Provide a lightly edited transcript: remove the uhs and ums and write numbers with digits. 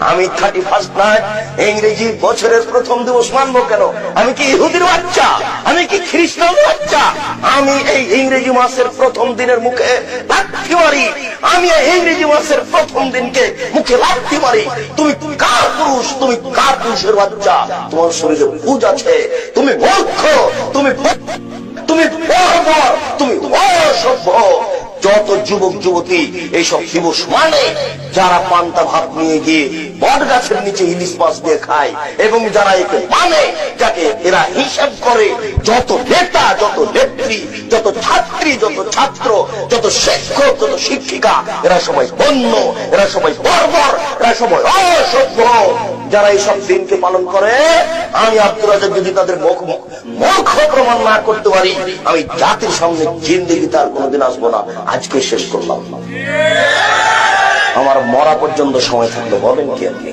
আমি 31st night ইংরেজি বছরের প্রথম দিবস মানবো কেন? আমি কি ইহুদির বাচ্চা? আমি কি খ্রিস্টান বাচ্চা? আমি এই ইংরেজি মাসের প্রথম দিনের মুখে লাথি মারি। আমি এই ইংরেজি মাসের প্রথম দিনকে মুখে লাথি মারি। তুমি কার পুরুষ? তুমি কার পুরুষের বাচ্চা? তোমার শরীরে পুজ আছে, তুমি মূর্খ, তুমি বর্বর, তুমি অসভ্য। যত যুবক যুবতী এইসব দিবস মানে, যারা পান্তা ভাত নিয়ে গিয়ে বট গাছের নিচে ইলিশ মাছ দিয়ে খায়, এবং যারা একে মানে, যাকে এরা হিসাব করে, যত নেতা, যত নেত্রী, যত ছাত্রী, যত ছাত্র, যত শিক্ষক, যত শিক্ষিকা, এরা সবাই বন্য, এরা সবাই বর্বর, এরা সবাই অসভ্য। যারা এইসব দিনকে পালন করে, আমি আব্দুর রাজ্জাক যদি তাদের মূর্খ প্রমাণ না করতে পারি, আমি জাতির সামনে জিন্দেগি তার কোনোদিন আসবো না। আজকে শেষ করলাম, আমার মরা পর্যন্ত সময় থাকলো, বলেন কি আপনি?